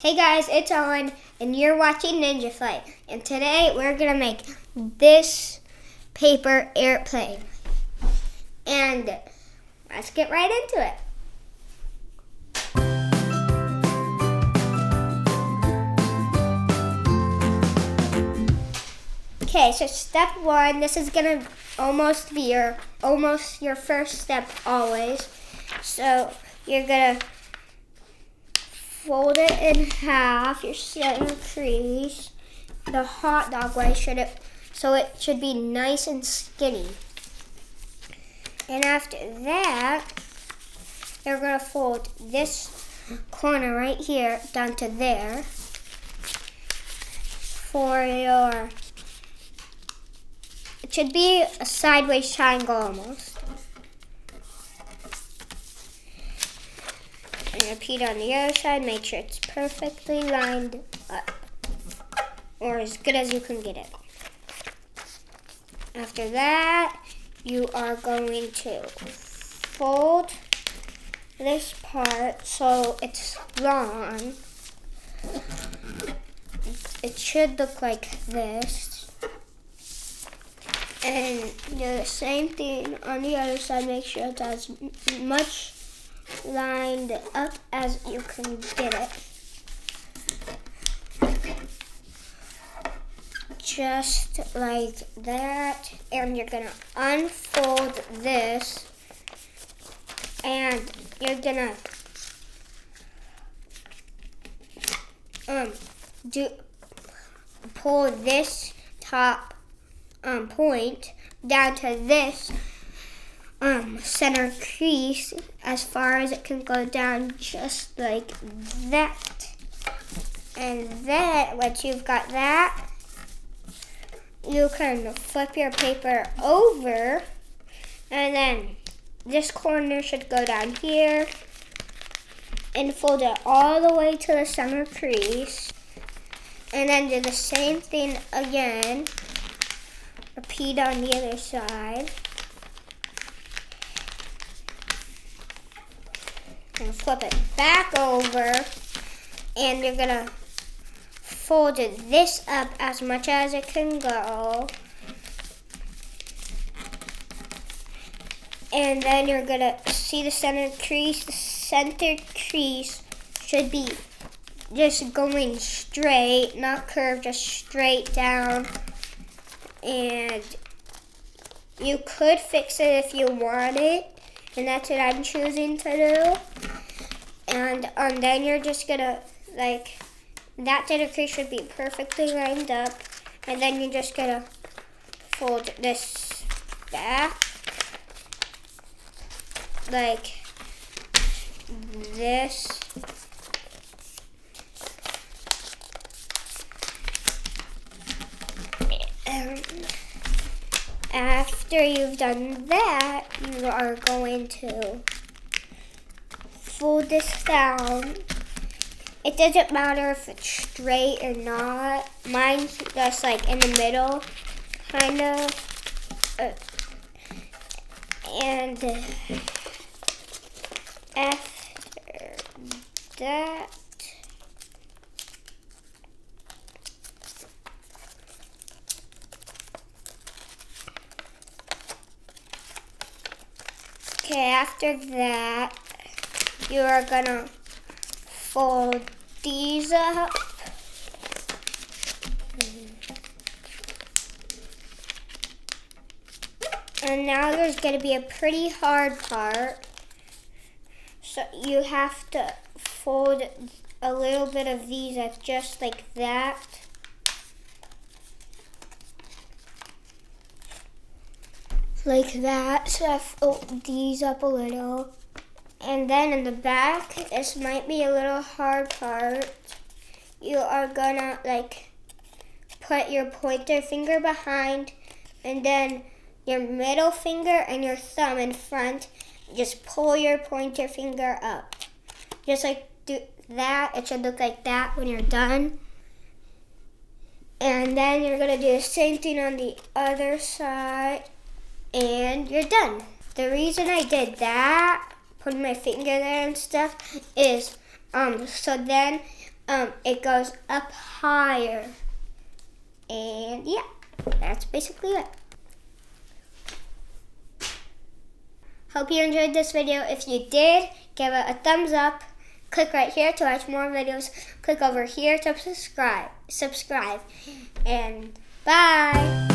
Hey guys, it's Owen, and you're watching Ninja Flight. And today we're gonna make this paper airplane. And let's get right into it. Okay, so step one. This is gonna almost be your first step always. So you're gonna fold it in half, your center crease, the hot dog way, so it should be nice and skinny. And after that, you're gonna fold this corner right here down to there for it should be a sideways triangle almost. And repeat on the other side, make sure it's perfectly lined up, or as good as you can get it. After that, you are going to fold this part so it's long. It should look like this. And do the same thing on the other side, make sure it's as much lined up as you can get it. Just like that. And you're gonna unfold this and you're gonna pull this top point down to this center crease as far as it can go down, just like that. And then once you've got that, you can flip your paper over, and then this corner should go down here, and fold it all the way to the center crease, and then do the same thing again. Repeat on the other side. And flip it back over, and you're gonna fold this up as much as it can go, and then you're gonna see the center crease. The center crease should be just going straight, not curved, just straight down. And you could fix it if you want it, and that's what I'm choosing to do. And then you're just gonna, that center crease should be perfectly lined up, and then you're just gonna fold this back like this. And after you've done that, you are going to fold this down. It doesn't matter if it's straight or not. Mine's just in the middle, kind of. And after that, you are gonna fold these up. And now there's gonna be a pretty hard part. So you have to fold a little bit of these up just like that. Like that. So I fold these up a little. And then in the back, this might be a little hard part. You are gonna put your pointer finger behind, and then your middle finger and your thumb in front. Just pull your pointer finger up. Just do that. It should look like that when you're done. And then you're gonna do the same thing on the other side, and you're done. The reason I did that, putting my finger there and stuff, is so then it goes up higher. And yeah, that's basically it. Hope you enjoyed this video. If you did, give it a thumbs up. Click right here to watch more videos. Click over here to subscribe. And bye.